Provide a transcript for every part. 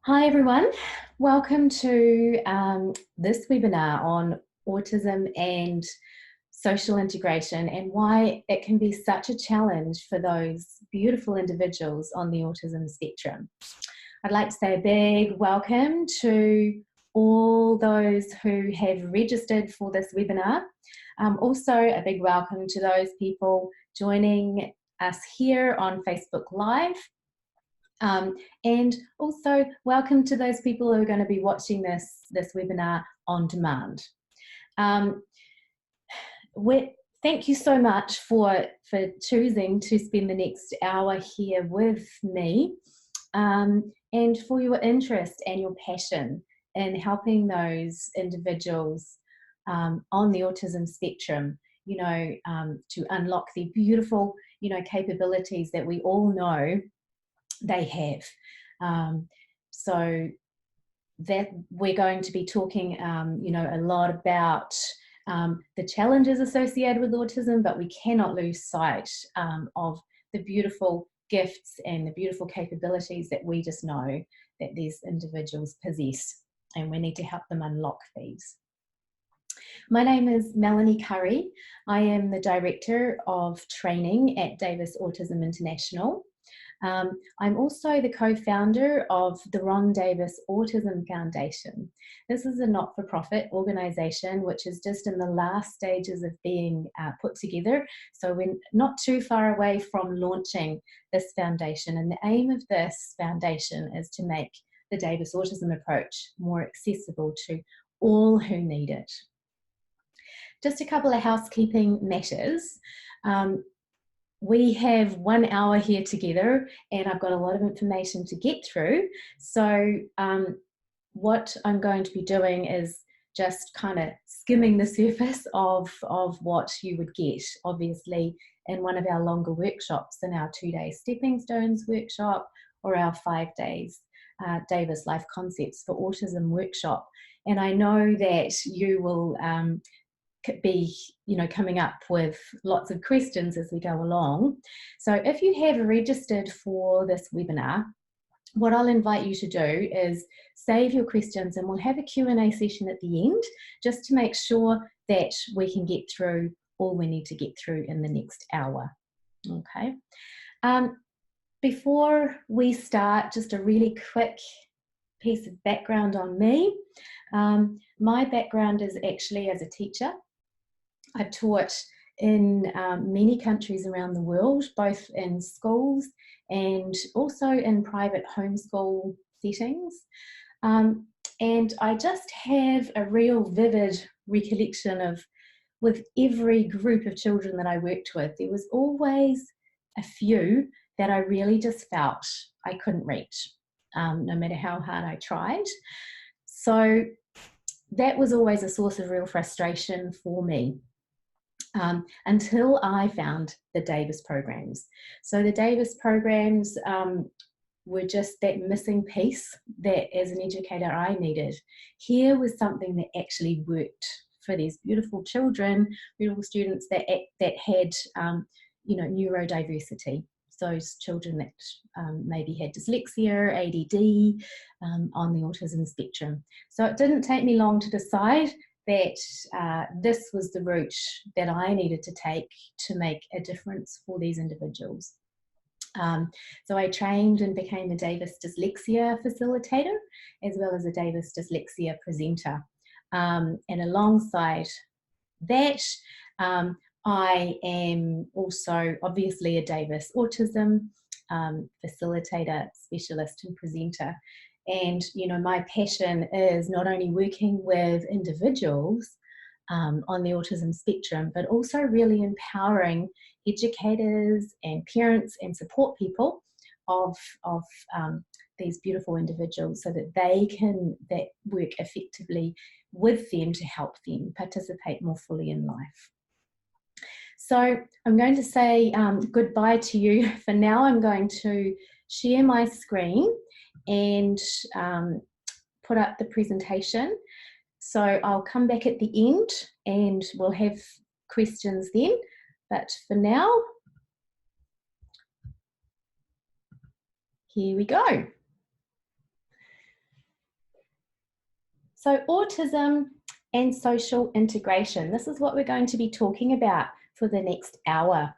Hi everyone, welcome to this webinar on autism and social integration and why it can be such a challenge for those beautiful individuals on the autism spectrum. I'd like to say a big welcome to all those who have registered for this webinar. Also a big welcome to those people joining us here on Facebook Live. And also welcome to those people who are going to be watching this webinar on demand. Thank you so much for choosing to spend the next hour here with me, and for your interest and your passion in helping those individuals on the autism spectrum, to unlock the beautiful, capabilities that we all know they have. So that we're going to be talking, a lot about the challenges associated with autism, but we cannot lose sight of the beautiful gifts and the beautiful capabilities that we just know that these individuals possess, and we need to help them unlock these. My name is Melanie Curry. I am the Director of Training at Davis Autism International. I'm also the co-founder of the Ron Davis Autism Foundation. This is a not-for-profit organisation which is just in the last stages of being put together. So we're not too far away from launching this foundation, and the aim of this foundation is to make the Davis Autism approach more accessible to all who need it. Just a couple of housekeeping matters. We have 1 hour here together and I've got a lot of information to get through. So what I'm going to be doing is just kind of skimming the surface of what you would get, obviously, in one of our longer workshops, in our 2-day Stepping Stones workshop or our 5 days Davis Life Concepts for Autism workshop. And I know that you will be coming up with lots of questions as we go along. So if you have registered for this webinar, what I'll invite you to do is save your questions, and we'll have a Q&A session at the end just to make sure that we can get through all we need to get through in the next hour. Okay. Before we start, just a really quick piece of background on me. My background is actually as a teacher. I've taught in many countries around the world, both in schools and also in private homeschool settings. And I just have a real vivid recollection of, with every group of children that I worked with, there was always a few that I really just felt I couldn't reach, no matter how hard I tried. So that was always a source of real frustration for me. Until I found the Davis programs. So the Davis programs were just that missing piece that as an educator I needed. Here was something that actually worked for these beautiful children, beautiful students that had neurodiversity. Those children that maybe had dyslexia, ADD, on the autism spectrum. So it didn't take me long to decide that this was the route that I needed to take to make a difference for these individuals. So I trained and became a Davis dyslexia facilitator as well as a Davis dyslexia presenter. And alongside that, I am also obviously a Davis autism facilitator, specialist and presenter. And, my passion is not only working with individuals on the autism spectrum, but also really empowering educators and parents and support people of these beautiful individuals so that they can work effectively with them to help them participate more fully in life. So I'm going to say goodbye to you for now. I'm going to share my screen and put up the presentation. So I'll come back at the end and we'll have questions then. But for now, here we go. So autism and social integration. This is what we're going to be talking about for the next hour.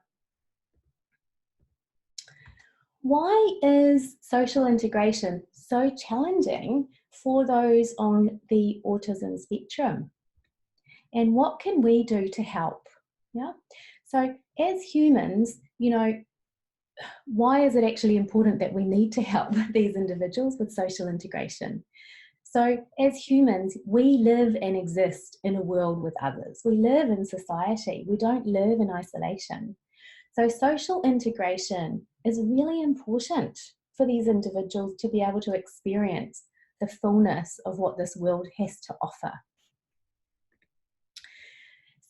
Why is social integration so challenging for those on the autism spectrum? And what can we do to help? Yeah. So as humans, why is it actually important that we need to help these individuals with social integration? So as humans, we live and exist in a world with others. We live in society. We don't live in isolation. So social integration is really important for these individuals to be able to experience the fullness of what this world has to offer.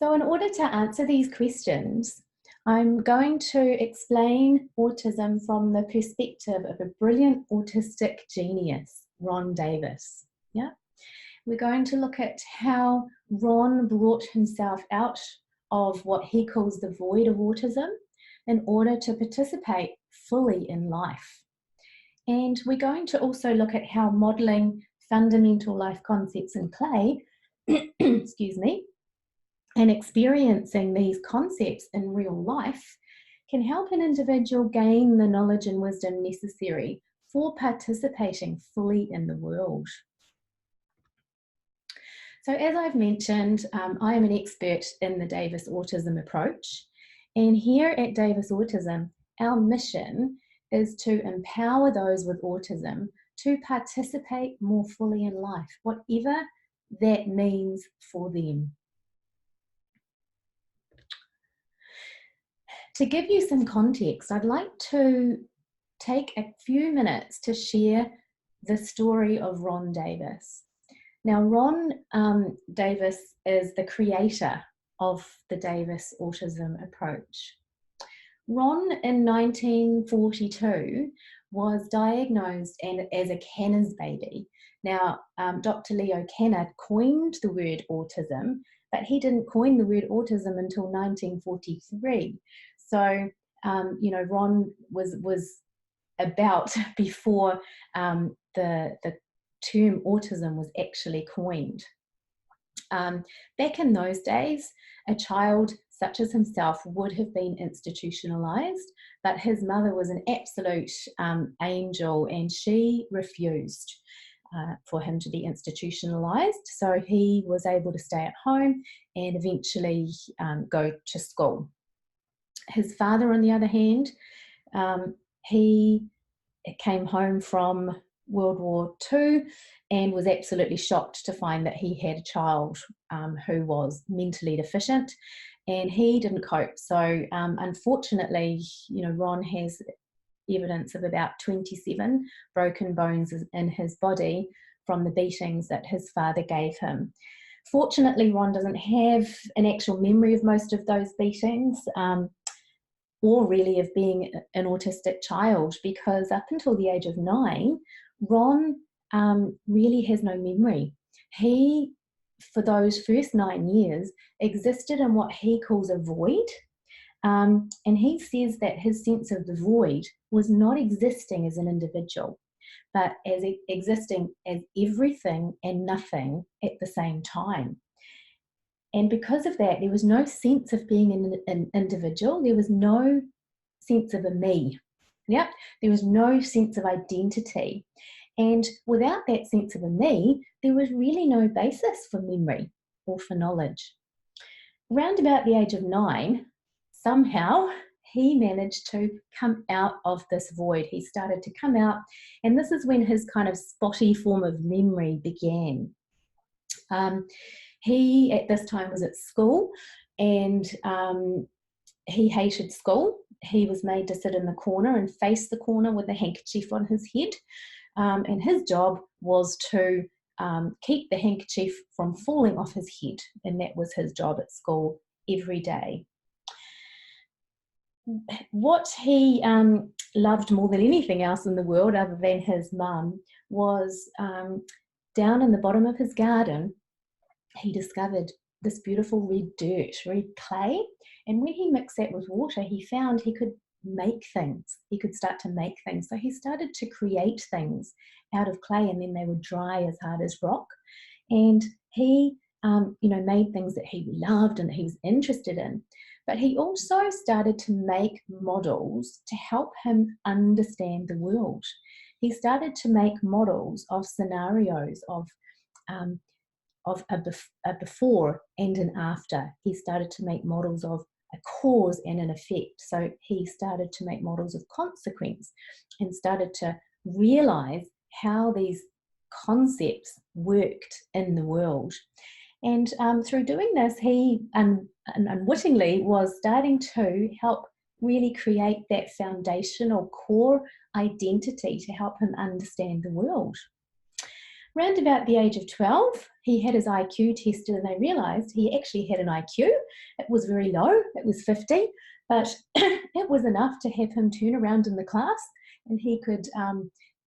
So in order to answer these questions, I'm going to explain autism from the perspective of a brilliant autistic genius, Ron Davis. Yeah, we're going to look at how Ron brought himself out of what he calls the void of autism in order to participate fully in life. And we're going to also look at how modeling fundamental life concepts in play, excuse me, and experiencing these concepts in real life can help an individual gain the knowledge and wisdom necessary for participating fully in the world. So as I've mentioned, I am an expert in the Davis Autism approach. And here at Davis Autism, our mission is to empower those with autism to participate more fully in life, whatever that means for them. To give you some context, I'd like to take a few minutes to share the story of Ron Davis. Now, Ron Davis is the creator of the Davis Autism approach. Ron, in 1942, was diagnosed as a Kanner's baby. Now, Dr. Leo Kanner coined the word autism, but he didn't coin the word autism until 1943. So, Ron was about before the term autism was actually coined. Back in those days, a child such as himself would have been institutionalized, but his mother was an absolute angel and she refused for him to be institutionalized. So he was able to stay at home and eventually go to school. His father, on the other hand, he came home from World War II and was absolutely shocked to find that he had a child who was mentally deficient, and he didn't cope. So unfortunately, Ron has evidence of about 27 broken bones in his body from the beatings that his father gave him. Fortunately, Ron doesn't have an actual memory of most of those beatings, or really of being an autistic child, because up until the age of 9, Ron really has no memory. He, for those first 9 years, existed in what he calls a void. And he says that his sense of the void was not existing as an individual, but as existing as everything and nothing at the same time. And because of that, there was no sense of being an individual. There was no sense of a me. Yep, there was no sense of identity. And without that sense of a me, there was really no basis for memory or for knowledge. Around about the age of 9, somehow he managed to come out of this void. He started to come out, and this is when his kind of spotty form of memory began. He, at this time, was at school, and he hated school. He was made to sit in the corner and face the corner with a handkerchief on his head. And his job was to keep the handkerchief from falling off his head. And that was his job at school every day. What he loved more than anything else in the world, other than his mum, was down in the bottom of his garden, he discovered this beautiful red dirt, red clay. And when he mixed that with water, he found he could make things. He could start to make things. So he started to create things out of clay, and then they would dry as hard as rock. And he, made things that he loved and that he was interested in. But he also started to make models to help him understand the world. He started to make models of scenarios um, of a before and an after. He started to make models of a cause and an effect. So he started to make models of consequence and started to realize how these concepts worked in the world. And through doing this, he unwittingly was starting to help really create that foundational core identity to help him understand the world. Round about the age of 12, he had his IQ tested and they realised he actually had an IQ. It was very low, it was 50, but it was enough to have him turn around in the class and he could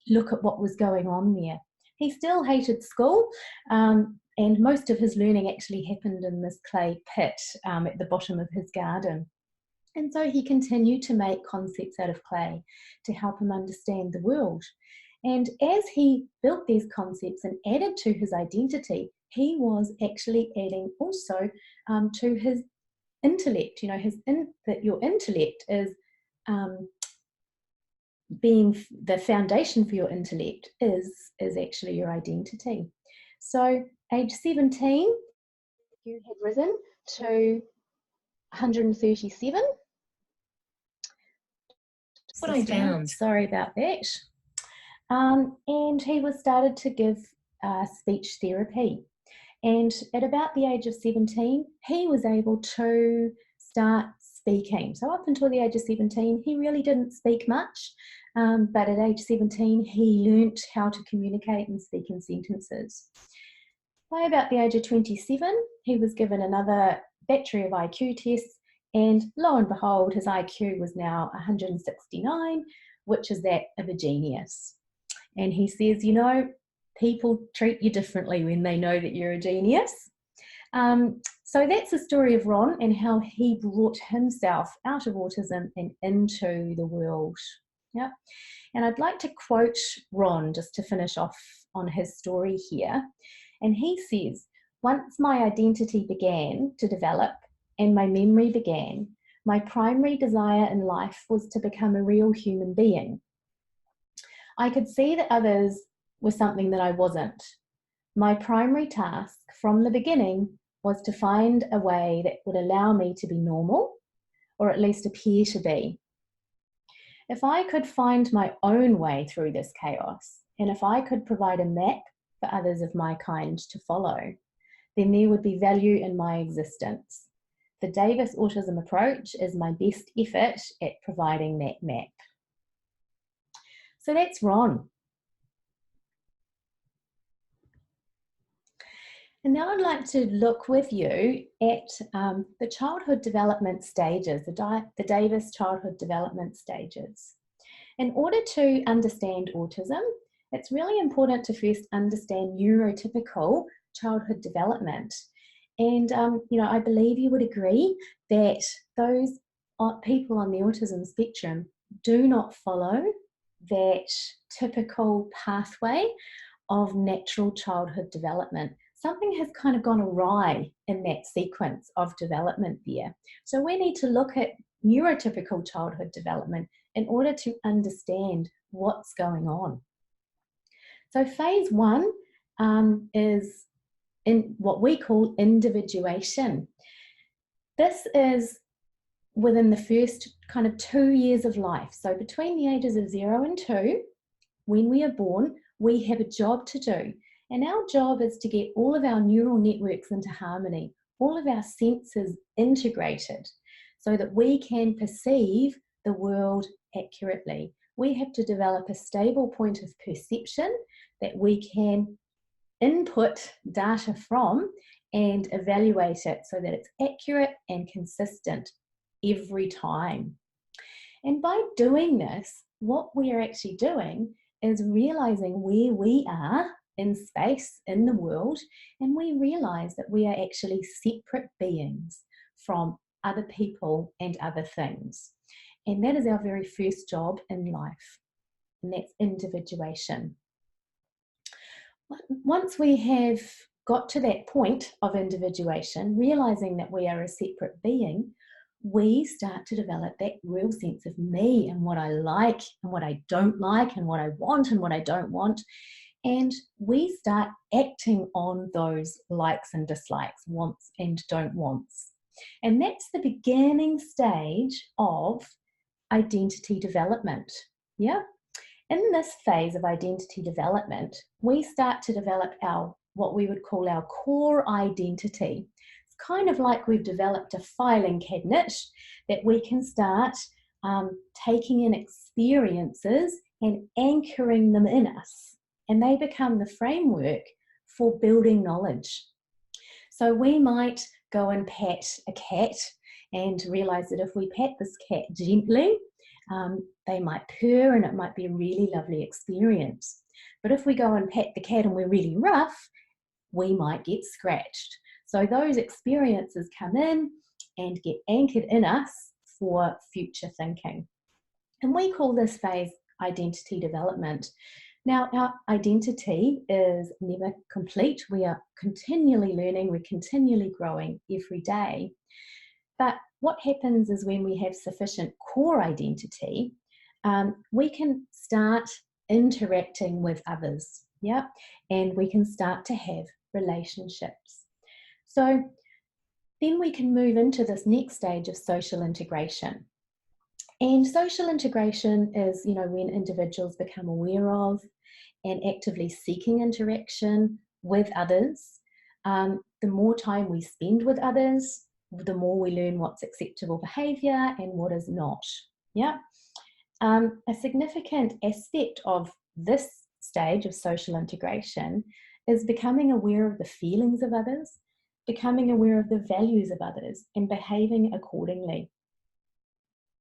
look at what was going on there. He still hated school, and most of his learning actually happened in this clay pit at the bottom of his garden. And so he continued to make concepts out of clay to help him understand the world. And as he built these concepts and added to his identity, he was actually adding also to his intellect. That your intellect is being the foundation for your intellect is actually your identity. So, age 17, you had risen to 137. What I found. Sorry about that. And he was started to give speech therapy. And at about the age of 17, he was able to start speaking. So up until the age of 17, he really didn't speak much. But at age 17, he learnt how to communicate and speak in sentences. By about the age of 27, he was given another battery of IQ tests, and lo and behold, his IQ was now 169, which is that of a genius. And he says, people treat you differently when they know that you're a genius. So that's the story of Ron and how he brought himself out of autism and into the world. Yeah. And I'd like to quote Ron just to finish off on his story here. And he says, once my identity began to develop and my memory began, my primary desire in life was to become a real human being. I could see that others were something that I wasn't. My primary task from the beginning was to find a way that would allow me to be normal, or at least appear to be. If I could find my own way through this chaos, and if I could provide a map for others of my kind to follow, then there would be value in my existence. The Davis autism approach is my best effort at providing that map. So that's Ron. And now I'd like to look with you at the childhood development stages, the Davis childhood development stages. In order to understand autism, it's really important to first understand neurotypical childhood development. And, I believe you would agree that those people on the autism spectrum do not follow that typical pathway of natural childhood development. Something has kind of gone awry in that sequence of development there. So we need to look at neurotypical childhood development in order to understand what's going on. So phase 1 is in what we call individuation. This is within the first kind of 2 years of life. So between the ages of 0 and 2, when we are born, we have a job to do. And our job is to get all of our neural networks into harmony, all of our senses integrated so that we can perceive the world accurately. We have to develop a stable point of perception that we can input data from and evaluate it so that it's accurate and consistent every time. And by doing this, what we are actually doing is realizing where we are in space, in the world, and we realize that we are actually separate beings from other people and other things. And that is our very first job in life, and that's individuation. Once we have got to that point of individuation, realizing that we are a separate being, we start to develop that real sense of me and what I like and what I don't like and what I want and what I don't want. And we start acting on those likes and dislikes, wants and don't wants. And that's the beginning stage of identity development. Yeah. In this phase of identity development, we start to develop our what we would call our core identity. It's kind of like we've developed a filing cabinet that we can start taking in experiences and anchoring them in us. And they become the framework for building knowledge. So we might go and pet a cat and realize that if we pet this cat gently, they might purr and it might be a really lovely experience. But if we go and pet the cat and we're really rough, we might get scratched. So those experiences come in and get anchored in us for future thinking. And we call this phase identity development. Now, our identity is never complete. We are continually learning, we're continually growing every day. But what happens is when we have sufficient core identity, we can start interacting with others, yeah, and we can start to have relationships. So then we can move into this next stage of social integration. And social integration is, when individuals become aware of and actively seeking interaction with others. The more time we spend with others, the more we learn what's acceptable behaviour and what is not. Yeah. A significant aspect of this stage of social integration is becoming aware of the feelings of others, becoming aware of the values of others, and behaving accordingly.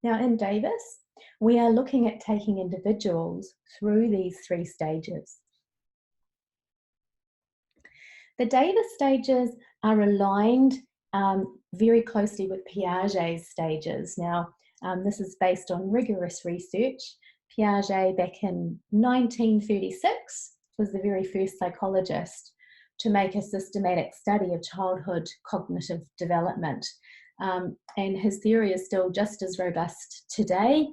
Now, in Davis, we are looking at taking individuals through these 3 stages. The Davis stages are aligned very closely with Piaget's stages. Now, this is based on rigorous research. Piaget, back in 1936, was the very first psychologist to make a systematic study of childhood cognitive development. And his theory is still just as robust today.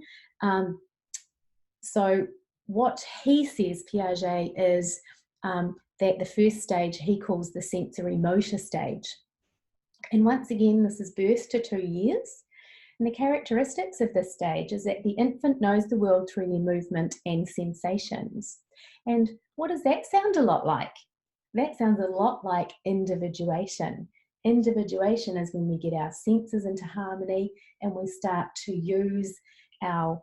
So what he says, Piaget, is that the first stage he calls the sensory motor stage. And once again, this is birth to 2 years. And the characteristics of this stage is that the infant knows the world through their movement and sensations. And what does that sound a lot like? That sounds a lot like individuation. Individuation is when we get our senses into harmony and we start to use our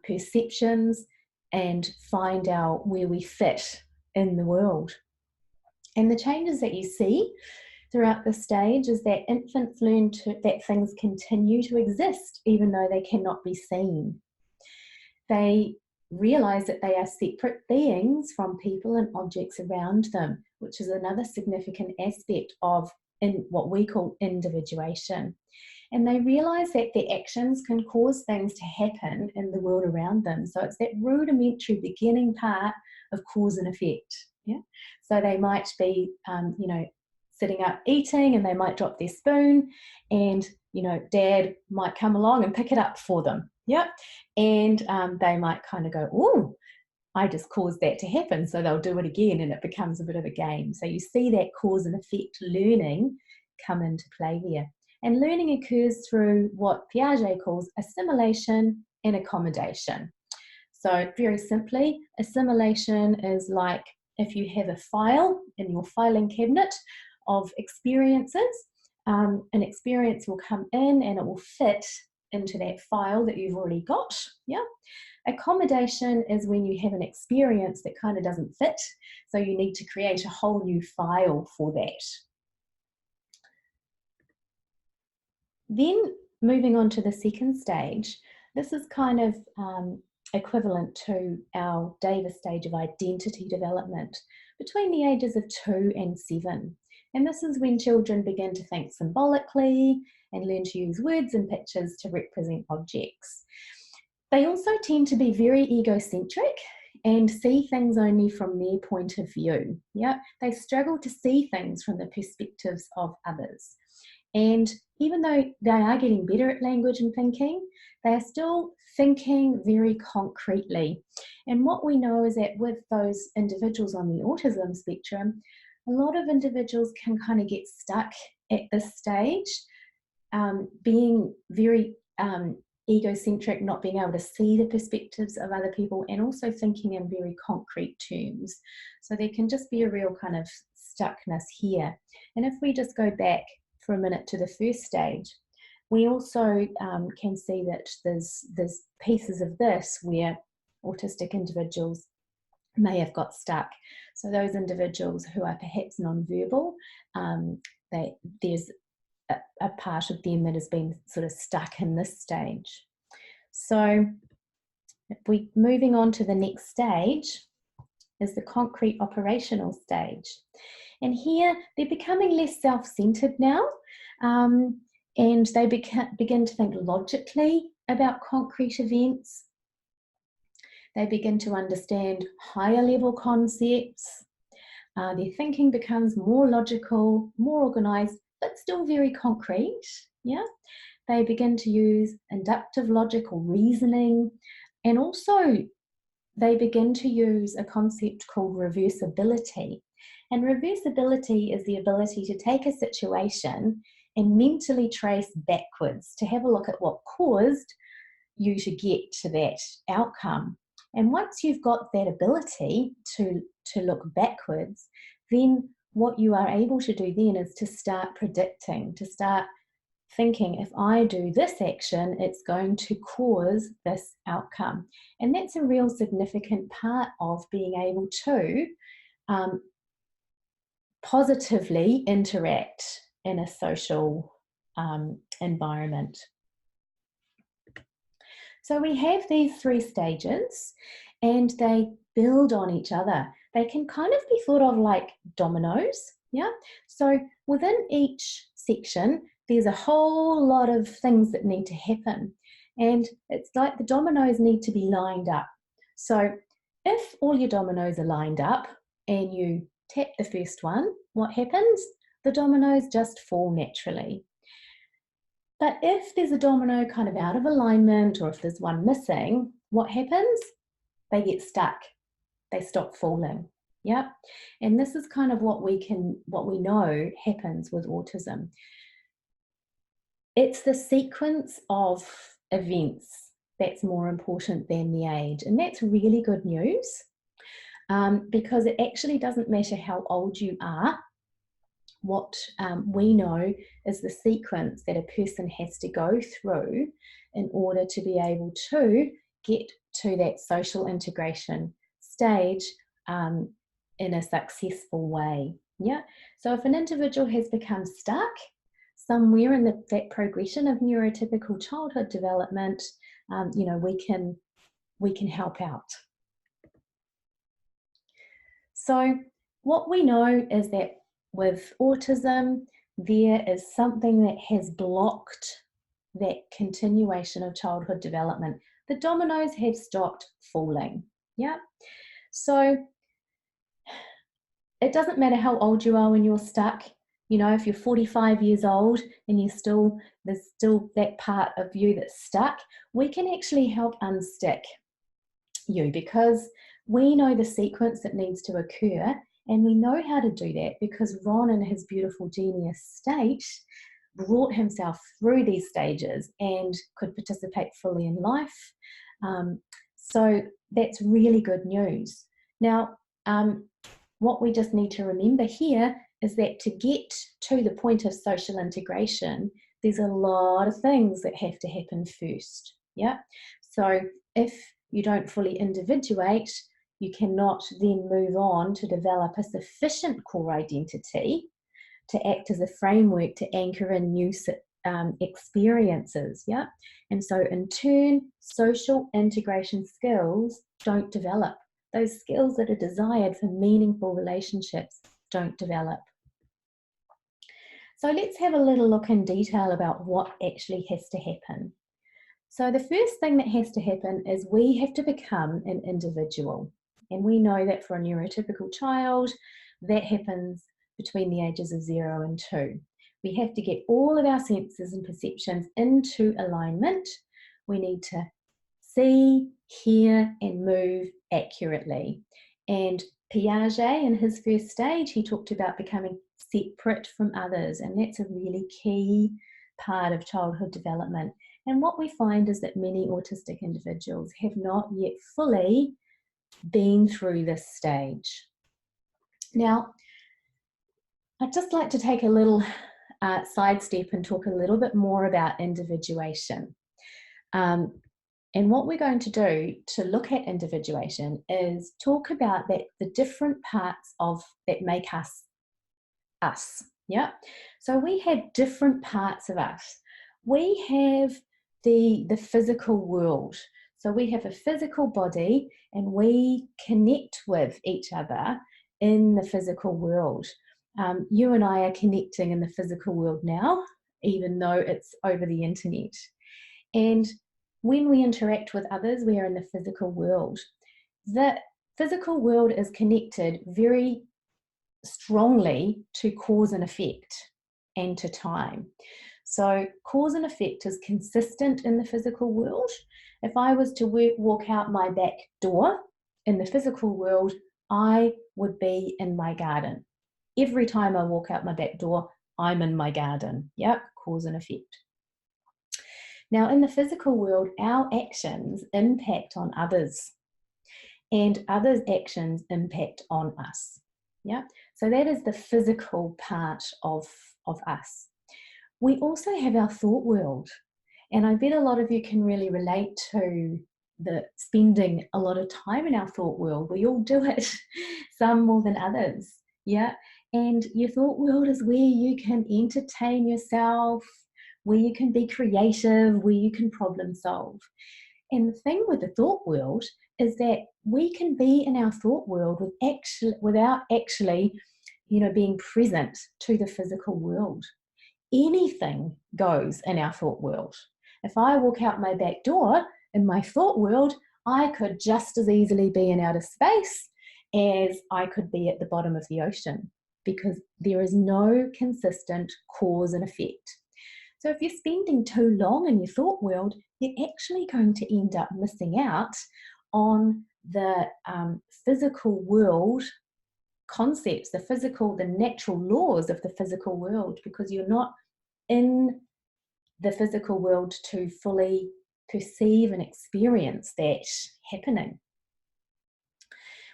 perceptions and find out where we fit in the world. And the changes that you see throughout this stage is that infants learn that things continue to exist even though they cannot be seen. They realize that they are separate beings from people and objects around them, which is another significant aspect of what we call individuation. And they realize that their actions can cause things to happen in the world around them. So it's that rudimentary beginning part of cause and effect. Yeah. So they might be, sitting up eating and they might drop their spoon and, dad might come along and pick it up for them. Yeah. And they might kind of go, oh, I just caused that to happen. So they'll do it again and it becomes a bit of a game. So you see that cause and effect learning come into play there. And learning occurs through what Piaget calls assimilation and accommodation. So very simply, assimilation is like if you have a file in your filing cabinet of experiences, an experience will come in and it will fit into that file that you've already got. Yeah. Accommodation is when you have an experience that kind of doesn't fit, so you need to create a whole new file for that. Then moving on to the second stage, this is kind of equivalent to our Davis stage of identity development between the ages of 2 and 7. And this is when children begin to think symbolically and learn to use words and pictures to represent objects. They also tend to be very egocentric and see things only from their point of view. Yeah, they struggle to see things from the perspectives of others. And even though they are getting better at language and thinking, they are still thinking very concretely. And what we know is that with those individuals on the autism spectrum, a lot of individuals can kind of get stuck at this stage, being very egocentric, not being able to see the perspectives of other people, and also thinking in very concrete terms. So there can just be a real kind of stuckness here. And if we just go back for a minute to the first stage, we also can see that there's pieces of this where autistic individuals may have got stuck. So those individuals who are perhaps non-verbal, there's a part of them that has been sort of stuck in this stage. So if we're moving on to the next stage, is the concrete operational stage. And here they're becoming less self-centered now, and they begin to think logically about concrete events. They begin to understand higher level concepts. Their thinking becomes more logical, more organized, but still very concrete. Yeah, they begin to use inductive logical reasoning, and also they begin to use a concept called reversibility. And reversibility is the ability to take a situation and mentally trace backwards to have a look at what caused you to get to that outcome. And once you've got that ability to look backwards, then what you are able to do then is to start predicting, to start thinking, if I do this action, it's going to cause this outcome. And that's a real significant part of being able to positively interact in a social environment. So we have these three stages and they build on each other. They can kind of be thought of like dominoes, yeah? So within each section, there's a whole lot of things that need to happen. And it's like the dominoes need to be lined up. So if all your dominoes are lined up and you tap the first one, what happens? The dominoes just fall naturally. But if there's a domino kind of out of alignment, or if there's one missing, what happens? They get stuck. They stop falling. Yeah. And this is kind of what we know happens with autism. It's the sequence of events that's more important than the age. And that's really good news, because it actually doesn't matter how old you are. What we know is the sequence that a person has to go through in order to be able to get to that social integration stage in a successful way. Yeah. So if an individual has become stuck somewhere in that progression of neurotypical childhood development, we can help out. So what we know is that with autism, there is something that has blocked that continuation of childhood development. The dominoes have stopped falling. Yeah. So it doesn't matter how old you are when you're stuck. If you're 45 years old and there's still that part of you that's stuck, we can actually help unstick you, because we know the sequence that needs to occur, and we know how to do that because Ron, in his beautiful genius state, brought himself through these stages and could participate fully in life. So that's really good news. Now, what we just need to remember here is that to get to the point of social integration, there's a lot of things that have to happen first. Yeah. So if you don't fully individuate, you cannot then move on to develop a sufficient core identity to act as a framework to anchor in new experiences. Yeah. And so in turn, social integration skills don't develop. Those skills that are desired for meaningful relationships don't develop. So let's have a little look in detail about what actually has to happen. So the first thing that has to happen is we have to become an individual. And we know that for a neurotypical child, that happens between the ages of 0 and 2. We have to get all of our senses and perceptions into alignment. We need to see, hear, and move accurately. And Piaget, in his first stage, he talked about becoming separate from others, and that's a really key part of childhood development. And what we find is that many autistic individuals have not yet fully been through this stage. Now, I'd just like to take a little sidestep and talk a little bit more about individuation. And what we're going to do to look at individuation is talk about the different parts of that make us us. Yeah. So we have different parts of us. We have the physical world. So we have a physical body and we connect with each other in the physical world. You and I are connecting in the physical world now, even though it's over the internet. And when we interact with others, we are in the physical world. The physical world is connected very strongly to cause and effect and to time. So cause and effect is consistent in the physical world. If I was to walk out my back door in the physical world, I would be in my garden. Every time I walk out my back door, I'm in my garden. Yep, cause and effect. Now, in the physical world, our actions impact on others, and others' actions impact on us. Yeah, so that is the physical part of us. We also have our thought world, and I bet a lot of you can really relate to the spending a lot of time in our thought world. We all do it, some more than others. Yeah, and your thought world is where you can entertain yourself, where you can be creative, where you can problem solve. And the thing with the thought world is that we can be in our thought world without actually, being present to the physical world. Anything goes in our thought world. If I walk out my back door in my thought world, I could just as easily be in outer space as I could be at the bottom of the ocean, because there is no consistent cause and effect. So if you're spending too long in your thought world, you're actually going to end up missing out on the physical world concepts, the natural laws of the physical world, because you're not in the physical world to fully perceive and experience that happening.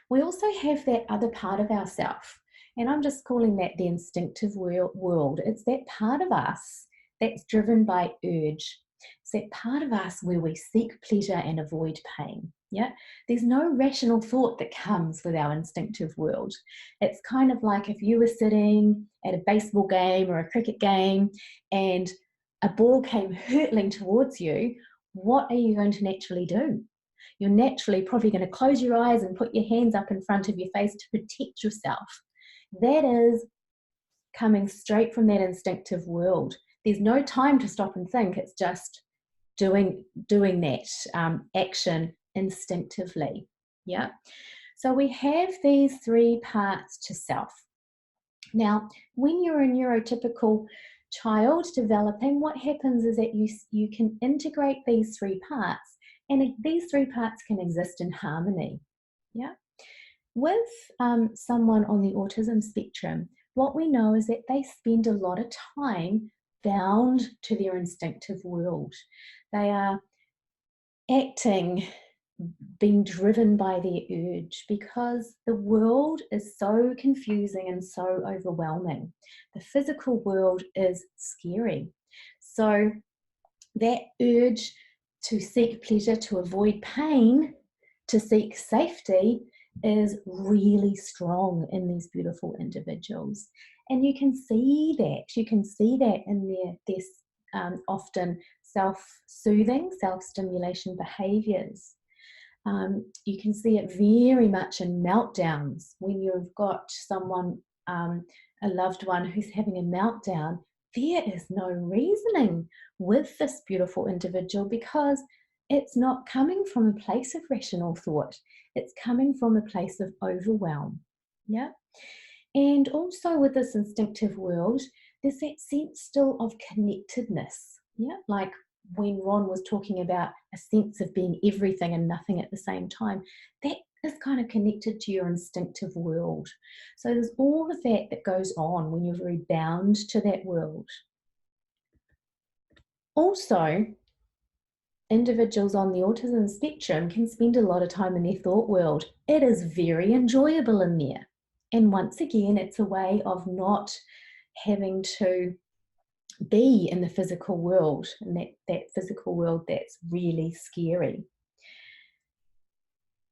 We also have that other part of ourself, and I'm just calling that the instinctive world. It's that part of us that's driven by urge. It's that part of us where we seek pleasure and avoid pain. Yeah, there's no rational thought that comes with our instinctive world. It's kind of like if you were sitting at a baseball game or a cricket game and a ball came hurtling towards you, what are you going to naturally do? You're naturally probably going to close your eyes and put your hands up in front of your face to protect yourself. That is coming straight from that instinctive world. There's no time to stop and think. It's just doing that action instinctively. Yeah. So we have these three parts to self. Now, when you're a neurotypical child developing, what happens is that you can integrate these three parts, and these three parts can exist in harmony. Yeah. With someone on the autism spectrum, what we know is that they spend a lot of time bound to their instinctive world. They are acting, being driven by their urge, because the world is so confusing and so overwhelming. The physical world is scary. So that urge to seek pleasure, to avoid pain, to seek safety is really strong in these beautiful individuals. And you can see that. You can see that in their often self-soothing, self-stimulation behaviours. You can see it very much in meltdowns. When you've got someone, a loved one who's having a meltdown, there is no reasoning with this beautiful individual, because it's not coming from a place of rational thought. It's coming from a place of overwhelm. Yeah. And also with this instinctive world, there's that sense still of connectedness. Yeah. Like when Ron was talking about a sense of being everything and nothing at the same time, that is kind of connected to your instinctive world. So there's all of that that goes on when you're very bound to that world. Also, individuals on the autism spectrum can spend a lot of time in their thought world. It is very enjoyable in there. And once again, it's a way of not having to be in the physical world, and that physical world that's really scary.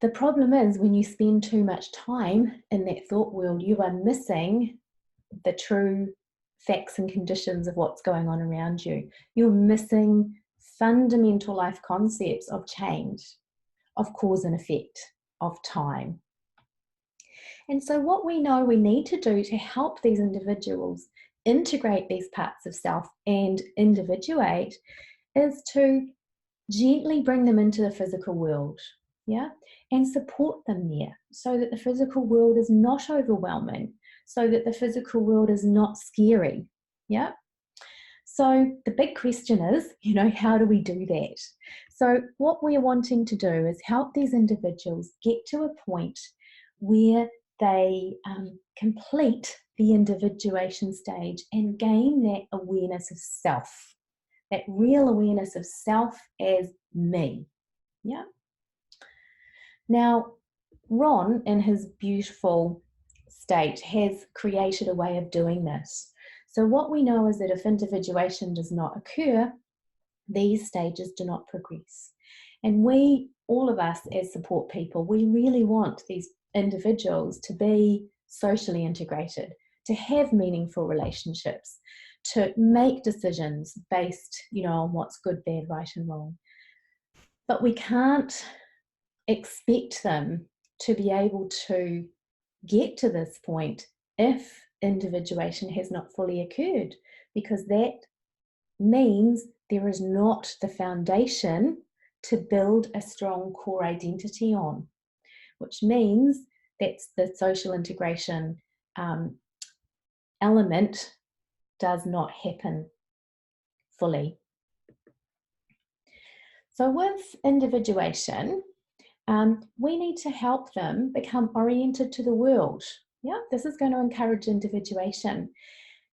The problem is when you spend too much time in that thought world, you are missing the true facts and conditions of what's going on around you. You're missing fundamental life concepts of change, of cause and effect, of time. And so what we know we need to do to help these individuals integrate these parts of self and individuate is to gently bring them into the physical world, yeah, and support them there so that the physical world is not overwhelming, so that the physical world is not scary, yeah. So the big question is, how do we do that? So what we're wanting to do is help these individuals get to a point where they complete the individuation stage and gain that awareness of self, that real awareness of self as me. Yeah. Now, Ron, in his beautiful state, has created a way of doing this. So what we know is that if individuation does not occur, these stages do not progress. And we, all of us as support people, we really want these individuals to be socially integrated, to have meaningful relationships, to make decisions based, on what's good, bad, right, and wrong. But we can't expect them to be able to get to this point if individuation has not fully occurred, because that means there is not the foundation to build a strong core identity on, which means that's the social integration element does not happen fully. So with individuation, we need to help them become oriented to the world. Yeah, this is going to encourage individuation.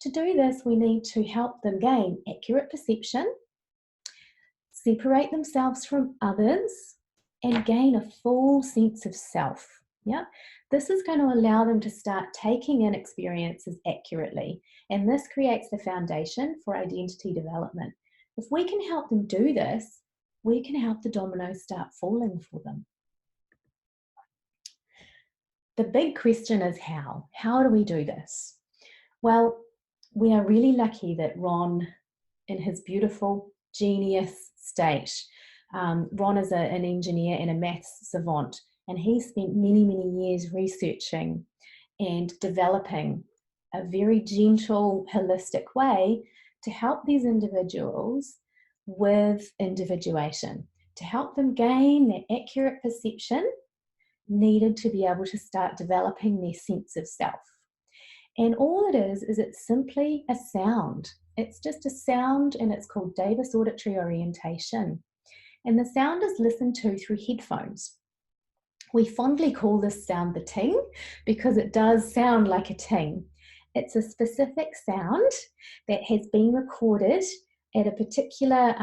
To do this, we need to help them gain accurate perception, separate themselves from others, and gain a full sense of self. Yeah, this is going to allow them to start taking in experiences accurately, and this creates the foundation for identity development. If we can help them do this, we can help the dominoes start falling for them. The big question is how? How do we do this? Well, we are really lucky that Ron, in his beautiful genius state, Ron is an engineer and a maths savant, and he spent many, many years researching and developing a very gentle, holistic way to help these individuals with individuation, to help them gain that accurate perception needed to be able to start developing their sense of self. And all it is it's simply a sound. It's just a sound, and it's called Davis auditory orientation. And the sound is listened to through headphones. We fondly call this sound the ting because it does sound like a ting. It's a specific sound that has been recorded at a particular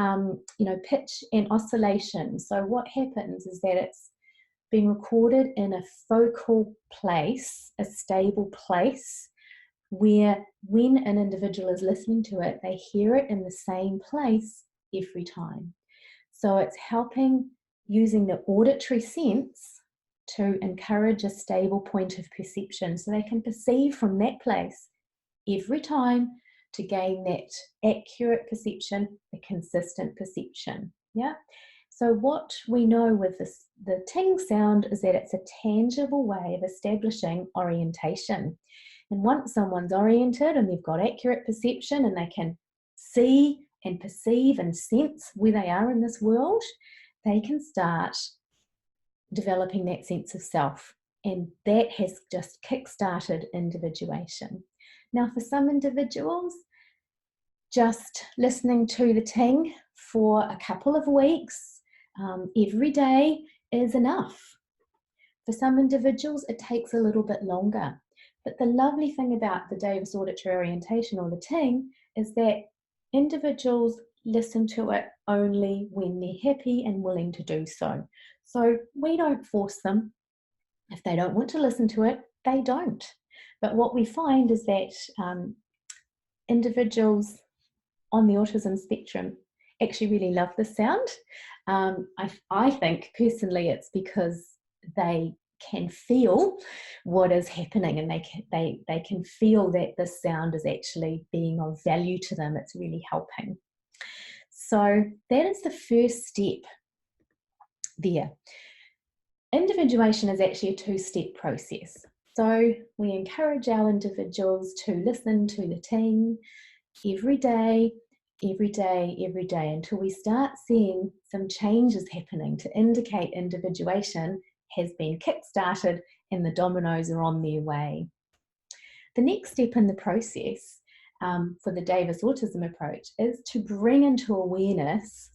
pitch and oscillation. So what happens is that it's been recorded in a focal place, a stable place, where when an individual is listening to it, they hear it in the same place every time. So it's helping using the auditory sense to encourage a stable point of perception so they can perceive from that place every time to gain that accurate perception, a consistent perception. Yeah. So what we know with this, the ting sound, is that it's a tangible way of establishing orientation. And once someone's oriented and they've got accurate perception and they can see and perceive and sense where they are in this world, they can start developing that sense of self. And that has just kick-started individuation. Now, for some individuals, just listening to the ting for a couple of weeks every day is enough. For some individuals, it takes a little bit longer. But the lovely thing about the Davis Auditory Orientation, or the ting, is that individuals listen to it only when they're happy and willing to do so. So we don't force them. If they don't want to listen to it, they don't. But what we find is that individuals on the autism spectrum actually really love the sound. I think personally it's because they can feel what is happening, and they can feel that the sound is actually being of value to them. It's really helping. So that is the first step there. Individuation is actually a two-step process. So we encourage our individuals to listen to the ting every day, every day, every day, until we start seeing some changes happening to indicate individuation has been kick-started and the dominoes are on their way. The next step in the process for the Davis Autism approach is to bring into awareness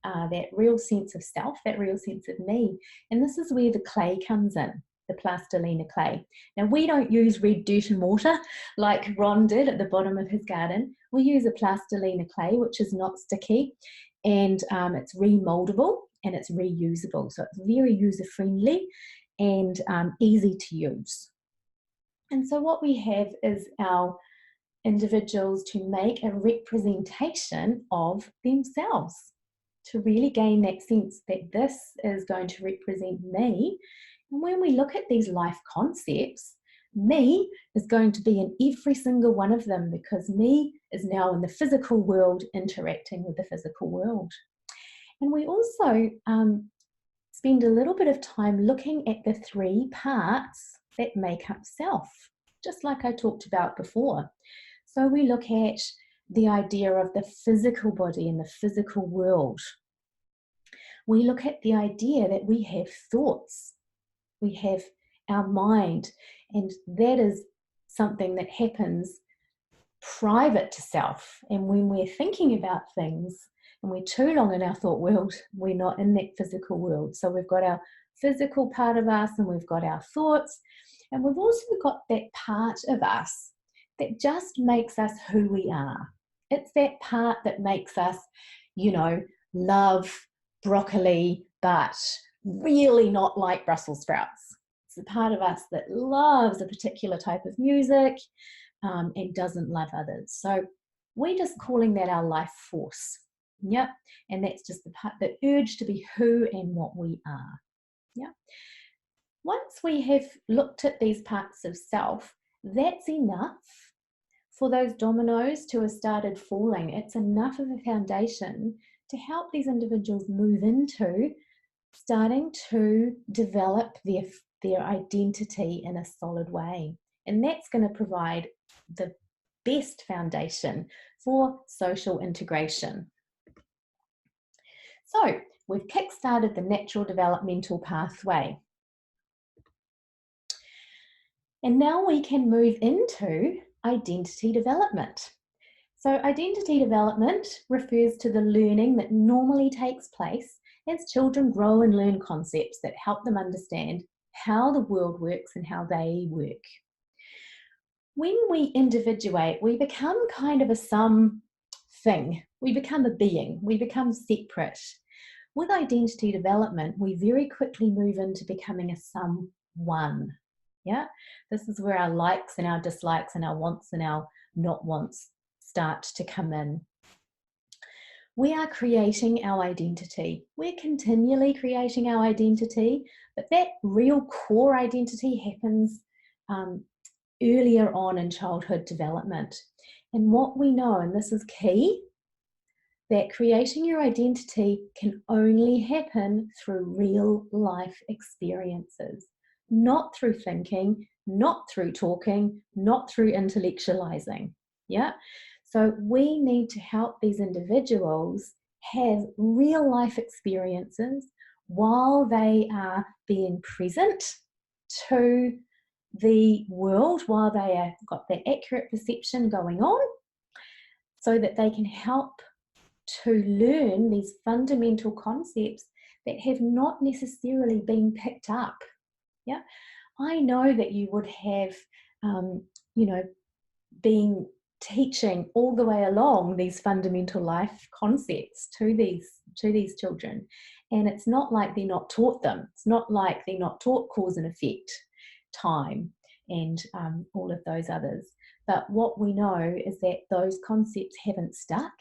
that real sense of self, that real sense of me. And this is where the clay comes in, the plastilina clay. Now, we don't use red dirt and mortar like Ron did at the bottom of his garden. We use a plastilina clay, which is not sticky, and it's remoldable and it's reusable. So it's very user-friendly and easy to use. And so what we have is our individuals to make a representation of themselves, to really gain that sense that this is going to represent me. And when we look at these life concepts, me is going to be in every single one of them, because me is now in the physical world interacting with the physical world. And we also spend a little bit of time looking at the three parts that make up self, just like I talked about before. So we look at the idea of the physical body and the physical world. We look at the idea that we have thoughts, we have our mind, and that is something that happens private to self. And when we're thinking about things and we're too long in our thought world, we're not in that physical world. So we've got our physical part of us and we've got our thoughts, and we've also got that part of us that just makes us who we are. It's that part that makes us, you know, love broccoli, but really not like Brussels sprouts. It's the part of us that loves a particular type of music and doesn't love others. So we're just calling that our life force. Yep. And that's just the part, the urge to be who and what we are. Yeah. Once we have looked at these parts of self, that's enough for those dominoes to have started falling. It's enough of a foundation to help these individuals move into starting to develop their identity in a solid way. And that's going to provide the best foundation for social integration. So we've kick-started the natural developmental pathway. And now we can move into identity development. So identity development refers to the learning that normally takes place as children grow and learn concepts that help them understand how the world works and how they work. When we individuate, we become kind of a something. We become a being. We become separate. With identity development, we very quickly move into becoming a someone. Yeah, this is where our likes and our dislikes and our wants and our not wants start to come in. We are creating our identity. We're continually creating our identity, but that real core identity happens earlier on in childhood development. And what we know, and this is key, that creating your identity can only happen through real life experiences, not through thinking, not through talking, not through intellectualizing. Yeah. So we need to help these individuals have real life experiences while they are being present to the world, while they have got that accurate perception going on, so that they can help to learn these fundamental concepts that have not necessarily been picked up. Yeah, I know that you would have, been teaching all the way along these fundamental life concepts to these children, and it's not like they're not taught them. It's not like they're not taught cause and effect, time, and all of those others. But what we know is that those concepts haven't stuck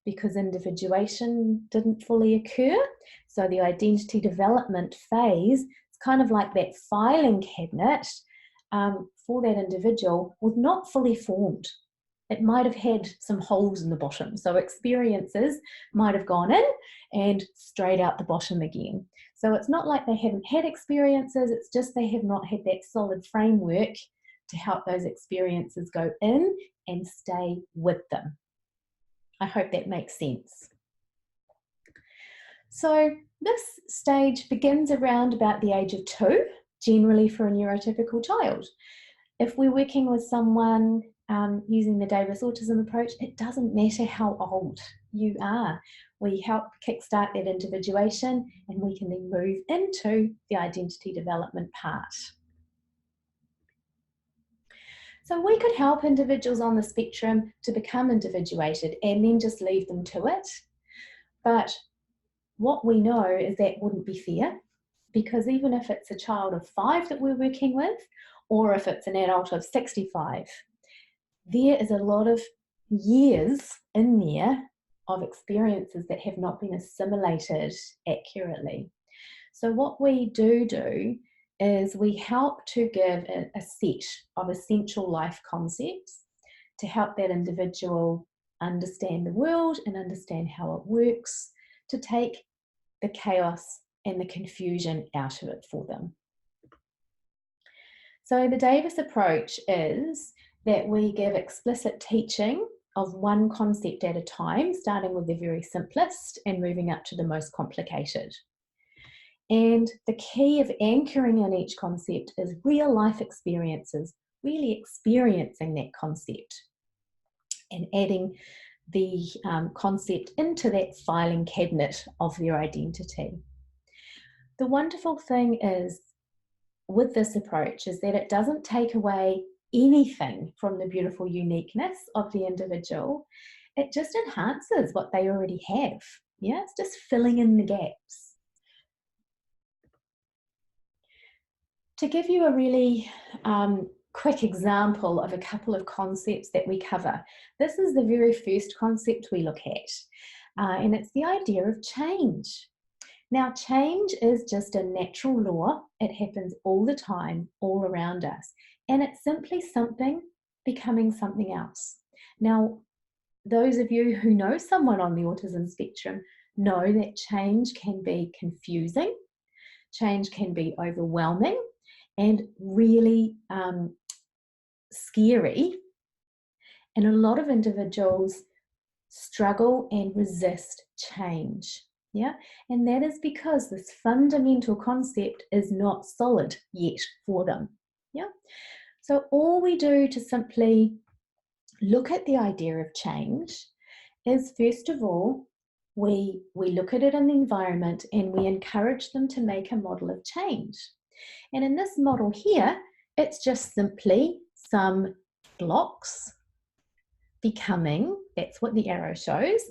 because individuation didn't fully occur. So the identity development phase, it's kind of like that filing cabinet for that individual was not fully formed. It might have had some holes in the bottom. So experiences might have gone in and straight out the bottom again. So it's not like they haven't had experiences, it's just they have not had that solid framework to help those experiences go in and stay with them. I hope that makes sense. So this stage begins around about the age of 2, generally for a neurotypical child. If we're working with someone using the Davis Autism approach, it doesn't matter how old you are. We help kickstart that individuation, and we can then move into the identity development part. So we could help individuals on the spectrum to become individuated and then just leave them to it. But what we know is that wouldn't be fair, because even if it's a child of 5 that we're working with, or if it's an adult of 65, there is a lot of years in there of experiences that have not been assimilated accurately. So what we do is we help to give a set of essential life concepts to help that individual understand the world and understand how it works, to take the chaos and the confusion out of it for them. So the Davis approach is that we give explicit teaching of one concept at a time, starting with the very simplest and moving up to the most complicated. And the key of anchoring in each concept is real life experiences, really experiencing that concept and adding the concept into that filing cabinet of their identity. The wonderful thing is with this approach is that it doesn't take away anything from the beautiful uniqueness of the individual. It just enhances what they already have. Yeah, it's just filling in the gaps. To give you a really quick example of a couple of concepts that we cover, this is the very first concept we look at, and it's the idea of change. Now, change is just a natural law. It happens all the time, all around us, and it's simply something becoming something else. Now, those of you who know someone on the autism spectrum know that change can be confusing, change can be overwhelming, and really scary. And a lot of individuals struggle and resist change. Yeah, and that is because this fundamental concept is not solid yet for them. Yeah, so all we do to simply look at the idea of change is, first of all, we look at it in the environment and we encourage them to make a model of change. And in this model here, it's just simply some blocks becoming, that's what the arrow shows,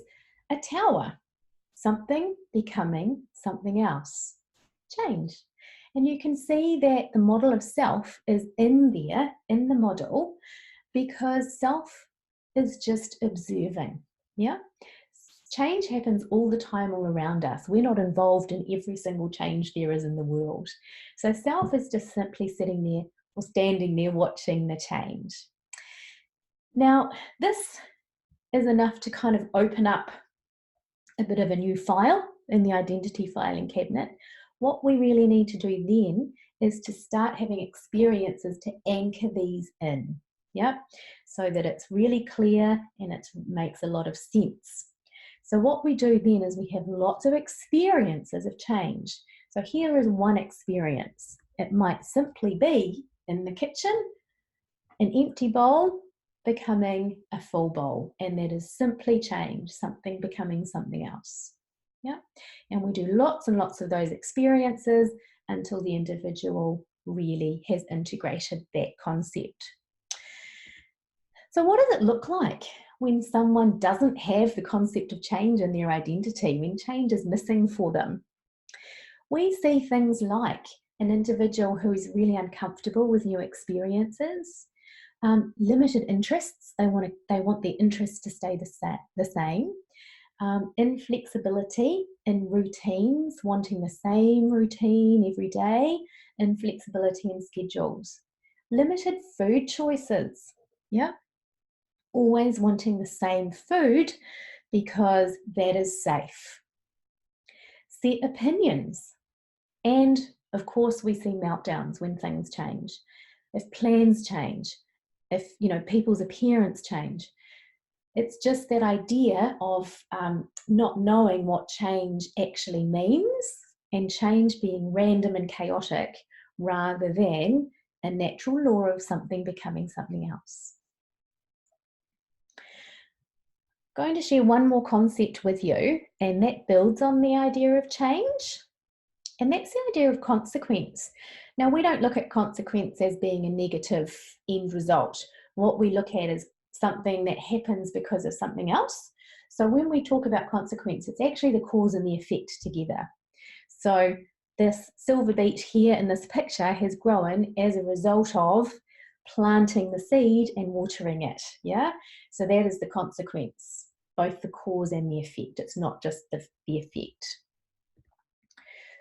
a tower. Something becoming something else. Change. And you can see that the model of self is in there, in the model, because self is just observing. Yeah? Change happens all the time all around us. We're not involved in every single change there is in the world. So self is just simply sitting there or standing there watching the change. Now, this is enough to kind of open up a bit of a new file in the identity filing cabinet. What we really need to do then is to start having experiences to anchor these in, yeah, so that it's really clear and it makes a lot of sense. So what we do then is we have lots of experiences of change. So here is one experience. It might simply be in the kitchen, an empty bowl becoming a full bowl, and that is simply change, something becoming something else. Yeah, and we do lots and lots of those experiences until the individual really has integrated that concept. So what does it look like when someone doesn't have the concept of change in their identity, when change is missing for them? We see things like an individual who is really uncomfortable with new experiences, limited interests, they want their interests to stay the same, inflexibility in routines, wanting the same routine every day, inflexibility in schedules, limited food choices, yeah, always wanting the same food because that is safe, set opinions, and of course we see meltdowns when things change, if plans change, if people's appearance change. It's just that idea of not knowing what change actually means, and change being random and chaotic rather than a natural law of something becoming something else. I'm going to share one more concept with you, and that builds on the idea of change, and that's the idea of consequence. Now, we don't look at consequence as being a negative end result. What we look at is something that happens because of something else. So when we talk about consequence, it's actually the cause and the effect together. So this silver beet here in this picture has grown as a result of planting the seed and watering it, yeah? So that is the consequence, both the cause and the effect. It's not just the effect.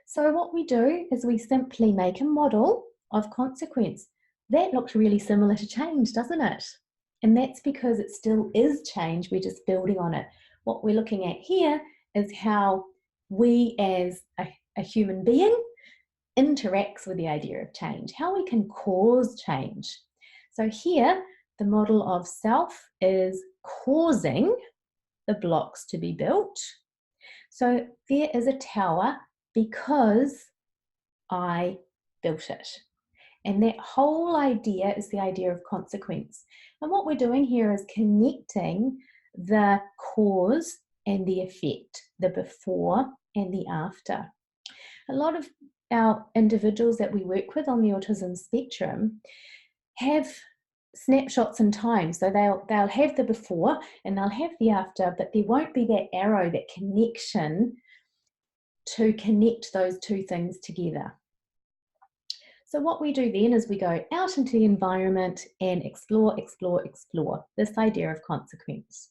So what we do is we simply make a model of consequence. That looks really similar to change, doesn't it? And that's because it still is change, we're just building on it. What we're looking at here is how we as a human being interacts with the idea of change, how we can cause change. So here, the model of self is causing the blocks to be built. So there is a tower because I built it. And that whole idea is the idea of consequence. And what we're doing here is connecting the cause and the effect, the before and the after. A lot of our individuals that we work with on the autism spectrum have snapshots in time. So they'll have the before and they'll have the after, but there won't be that arrow, that connection to connect those two things together. So what we do then is we go out into the environment and explore this idea of consequence.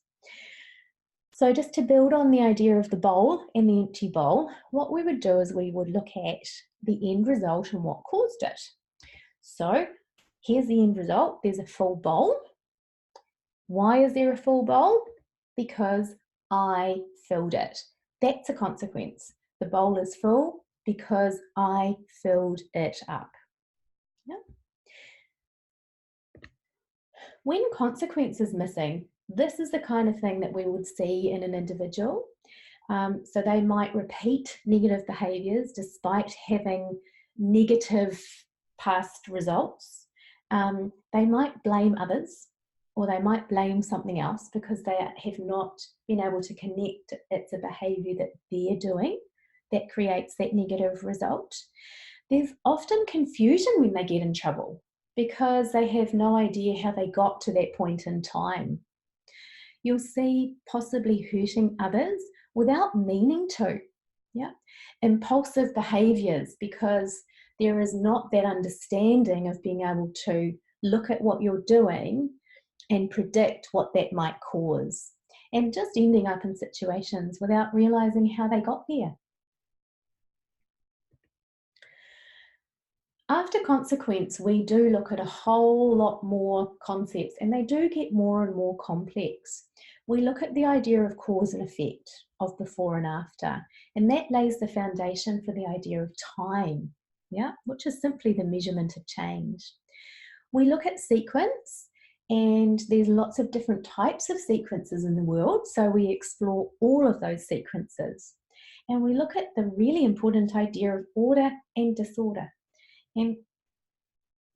So just to build on the idea of the bowl and the empty bowl, what we would do is we would look at the end result and what caused it. So here's the end result. There's a full bowl. Why is there a full bowl? Because I filled it. That's a consequence. The bowl is full because I filled it up. Yeah. When consequence is missing, this is the kind of thing that we would see in an individual. So they might repeat negative behaviours despite having negative past results. They might blame others, or they might blame something else because they have not been able to connect it's a behaviour that they're doing that creates that negative result. There's often confusion when they get in trouble because they have no idea how they got to that point in time. You'll see possibly hurting others without meaning to. Yeah, impulsive behaviours because there is not that understanding of being able to look at what you're doing and predict what that might cause, and just ending up in situations without realising how they got there. After consequence, we do look at a whole lot more concepts, and they do get more and more complex. We look at the idea of cause and effect, of before and after, and that lays the foundation for the idea of time, yeah, which is simply the measurement of change. We look at sequence, And there's lots of different types of sequences in the world, so we explore all of those sequences. And we look at the really important idea of order and disorder. And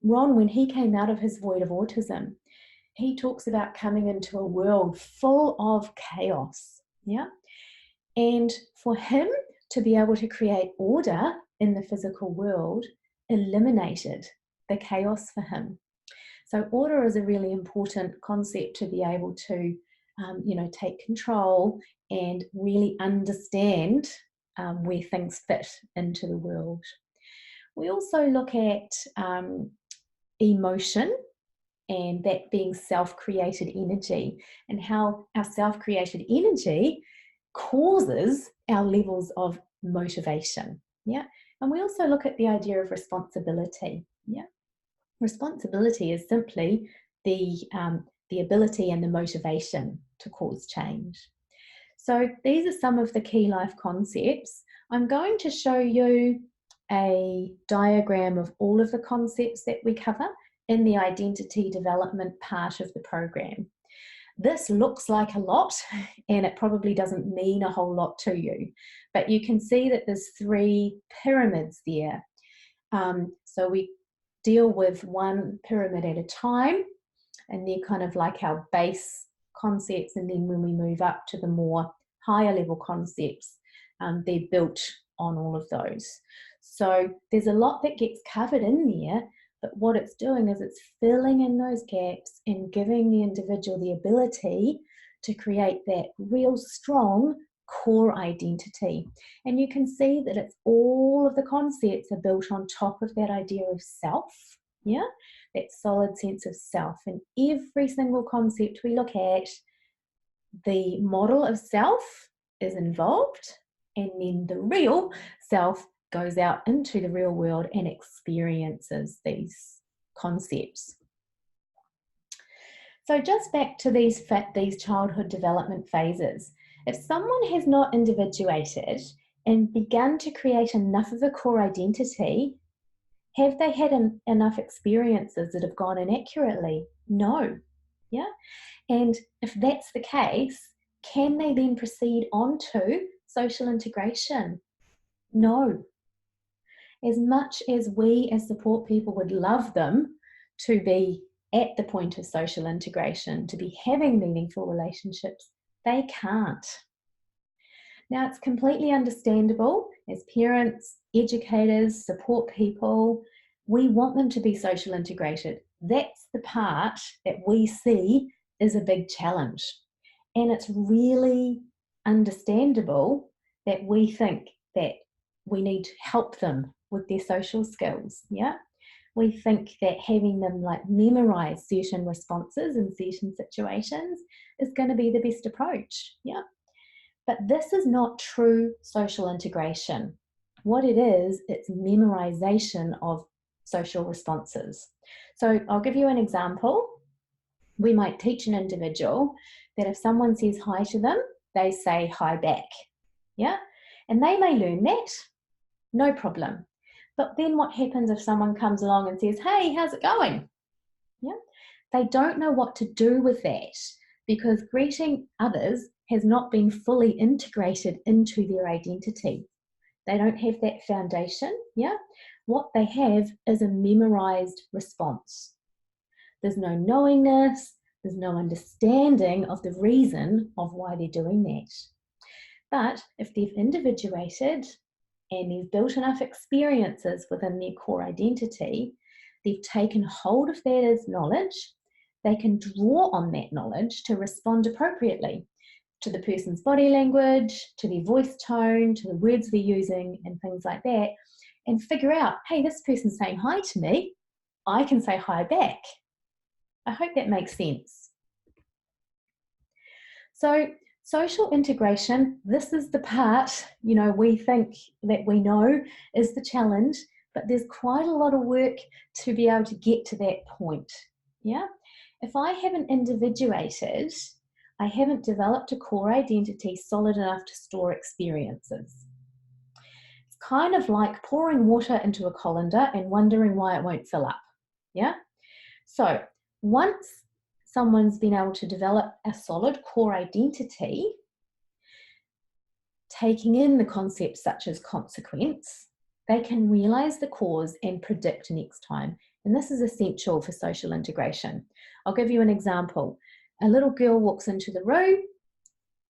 Ron, when he came out of his void of autism, he talks about coming into a world full of chaos. Yeah. And for him to be able to create order in the physical world eliminated the chaos for him. So order is a really important concept to be able to, take control and really understand where things fit into the world. We also look at emotion, and that being self-created energy, and how our self-created energy causes our levels of motivation. Yeah. And we also look at the idea of responsibility. Yeah. Responsibility is simply the ability and the motivation to cause change. So these are some of the key life concepts. I'm going to show you a diagram of all of the concepts that we cover in the identity development part of the program. This looks like a lot, and it probably doesn't mean a whole lot to you, but you can see that there's 3 pyramids there. So we deal with one pyramid at a time, and they're kind of like our base concepts, and then when we move up to the more higher level concepts, they're built on all of those. So there's a lot that gets covered in there, but what it's doing is it's filling in those gaps and giving the individual the ability to create that real strong core identity. And you can see that it's all of the concepts are built on top of that idea of self, yeah, that solid sense of self. And every single concept we look at, the model of self is involved, and then the real self goes out into the real world and experiences these concepts. So just back to these childhood development phases. If someone has not individuated and begun to create enough of a core identity, have they had enough experiences that have gone inaccurately? No. Yeah. And if that's the case, can they then proceed on to social integration? No. As much as we as support people would love them to be at the point of social integration, to be having meaningful relationships, they can't. Now, it's completely understandable as parents, educators, support people, we want them to be social integrated. That's the part that we see is a big challenge. And it's really understandable that we think that we need to help them with their social skills, yeah? We think that having them like memorize certain responses in certain situations is going to be the best approach, yeah? But this is not true social integration. What it is, it's memorization of social responses. So I'll give you an example. We might teach an individual that if someone says hi to them, they say hi back, yeah? And they may learn that, no problem. But then what happens if someone comes along and says, hey, how's it going? Yeah, they don't know what to do with that because greeting others has not been fully integrated into their identity. They don't have that foundation, yeah? What they have is a memorized response. There's no knowingness, there's no understanding of the reason of why they're doing that. But if they've individuated and they've built enough experiences within their core identity, they've taken hold of that as knowledge, they can draw on that knowledge to respond appropriately to the person's body language, to their voice tone, to the words they're using and things like that, and figure out, hey, this person's saying hi to me, I can say hi back. I hope that makes sense. So social integration, this is the part, we think that we know is the challenge, but there's quite a lot of work to be able to get to that point, yeah? If I haven't individuated, I haven't developed a core identity solid enough to store experiences. It's kind of like pouring water into a colander and wondering why it won't fill up, yeah? So once someone's been able to develop a solid core identity, taking in the concepts such as consequence, they can realize the cause and predict next time. And this is essential for social integration. I'll give you an example. A little girl walks into the room,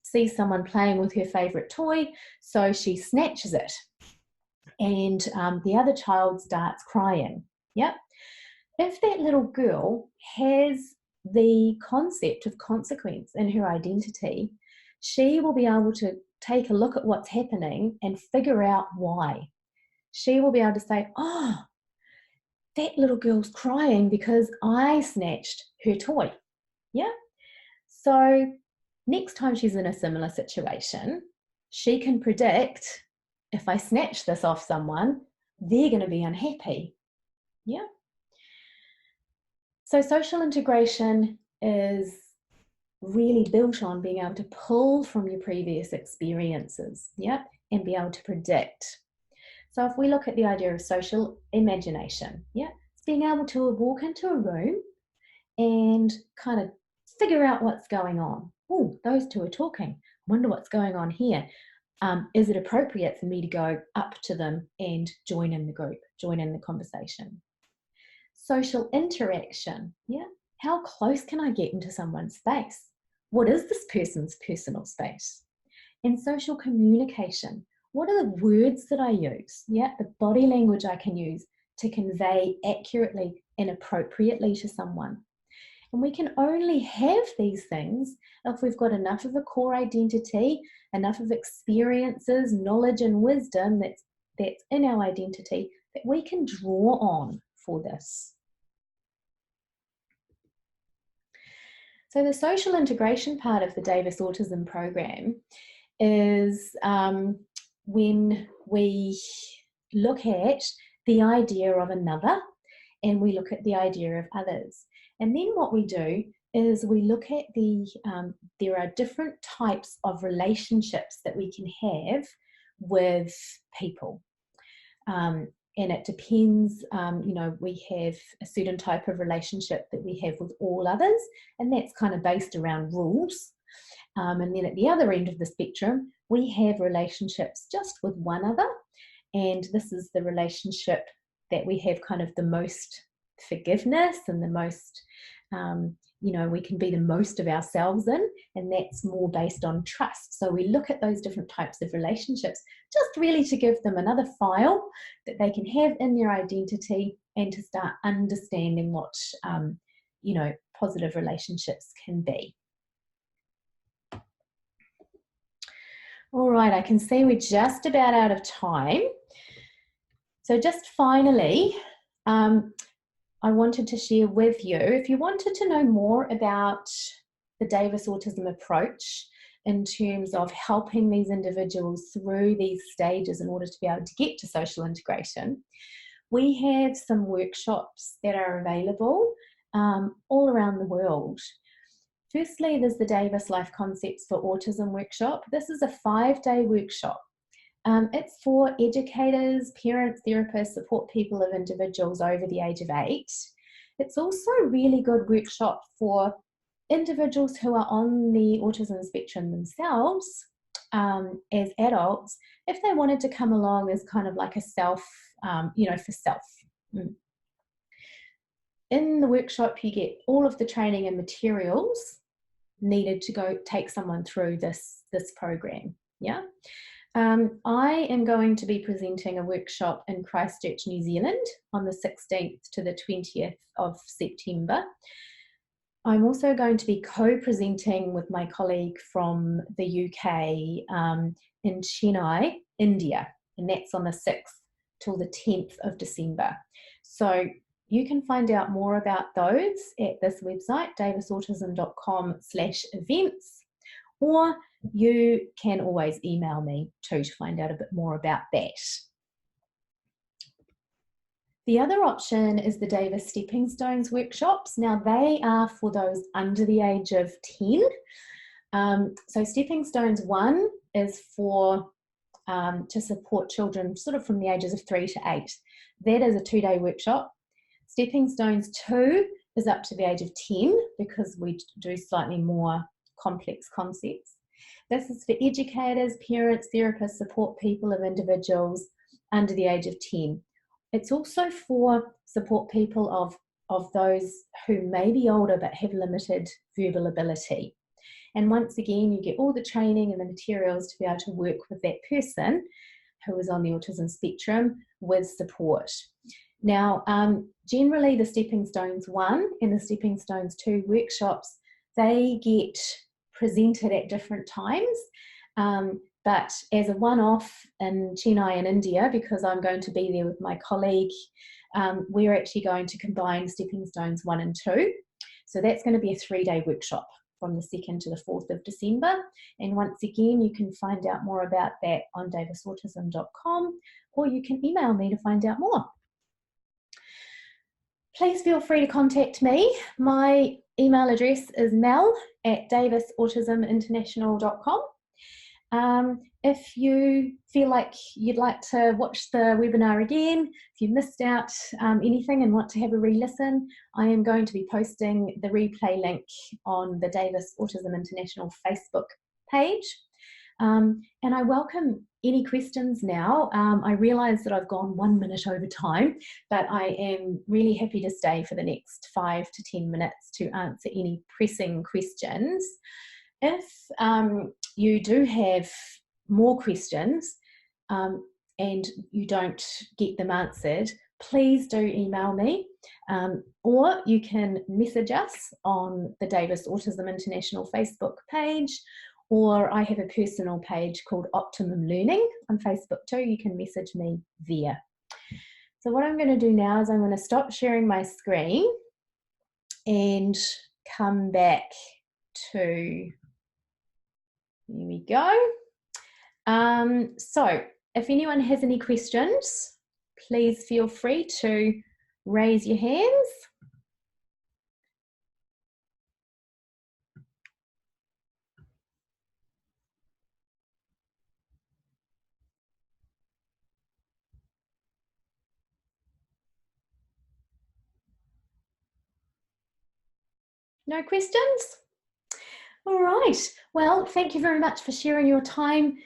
sees someone playing with her favorite toy, so she snatches it. And the other child starts crying. Yep. If that little girl has the concept of consequence in her identity, she will be able to take a look at what's happening and figure out why. She will be able to say, oh, that little girl's crying because I snatched her toy. Yeah. So next time she's in a similar situation, she can predict, if I snatch this off someone, they're going to be unhappy. Yeah. So social integration is really built on being able to pull from your previous experiences, yeah, and be able to predict. So if we look at the idea of social imagination, yeah, it's being able to walk into a room and kind of figure out what's going on. Oh, those two are talking. I wonder what's going on here. Is it appropriate for me to go up to them and join in the group, join in the conversation? Social interaction, yeah. How close can I get into someone's space? What is this person's personal space? And social communication, what are the words that I use? Yeah, the body language I can use to convey accurately and appropriately to someone. And we can only have these things if we've got enough of a core identity, enough of experiences, knowledge and wisdom that's in our identity that we can draw on for this. So the social integration part of the Davis Autism program is when we look at the idea of another and we look at the idea of others. And then what we do is we look at there are different types of relationships that we can have with people. And it depends, we have a certain type of relationship that we have with all others, and that's kind of based around rules. And then at the other end of the spectrum, we have relationships just with one other, and this is the relationship that we have kind of the most forgiveness and the most, we can be the most of ourselves in, and that's more based on trust. So we look at those different types of relationships just really to give them another file that they can have in their identity and to start understanding what, positive relationships can be. All right, I can see we're just about out of time. So just finally, I wanted to share with you, if you wanted to know more about the Davis Autism approach in terms of helping these individuals through these stages in order to be able to get to social integration, we have some workshops that are available all around the world. Firstly, there's the Davis Life Concepts for Autism workshop. This is a 5-day workshop. It's for educators, parents, therapists, support people of individuals over the age of 8. It's also a really good workshop for individuals who are on the autism spectrum themselves as adults, if they wanted to come along as kind of like a self, for self. In the workshop, you get all of the training and materials needed to go take someone through this program. Yeah. I am going to be presenting a workshop in Christchurch, New Zealand on the 16th to the 20th of September. I'm also going to be co-presenting with my colleague from the UK in Chennai, India, and that's on the 6th till the 10th of December. So you can find out more about those at this website, davisautism.com/events, or you can always email me too to find out a bit more about that. The other option is the Davis Stepping Stones workshops. Now they are for those under the age of 10. So Stepping Stones 1 is for to support children sort of from the ages of 3 to 8. That is a 2-day workshop. Stepping Stones 2 is up to the age of 10 because we do slightly more complex concepts. This is for educators, parents, therapists, support people of individuals under the age of 10. It's also for support people of those who may be older but have limited verbal ability. And once again, you get all the training and the materials to be able to work with that person who is on the autism spectrum with support. Now, generally the Stepping Stones 1 and the Stepping Stones 2 workshops, they get presented at different times, but as a one-off in Chennai in India, because I'm going to be there with my colleague, we're actually going to combine Stepping Stones 1 and 2. So that's going to be a 3-day workshop from the 2nd to the 4th of December. And once again, you can find out more about that on davisautism.com, or you can email me to find out more. Please feel free to contact me. My email address is mel@davisautisminternational.com. If you feel like you'd like to watch the webinar again, if you missed out anything and want to have a re-listen, I am going to be posting the replay link on the Davis Autism International Facebook page. And I welcome any questions now. I realise that I've gone 1 minute over time, but I am really happy to stay for the next 5 to 10 minutes to answer any pressing questions. If you do have more questions and you don't get them answered, please do email me, or you can message us on the Davis Autism International Facebook page, or I have a personal page called Optimum Learning on Facebook too. You can message me there. So what I'm going to do now is I'm going to stop sharing my screen and come back to, here we go. So if anyone has any questions, please feel free to raise your hands. No questions? All right. Well, thank you very much for sharing your time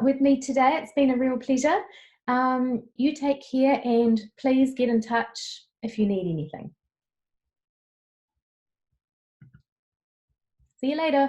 with me today. It's been a real pleasure. You take care and please get in touch if you need anything. See you later.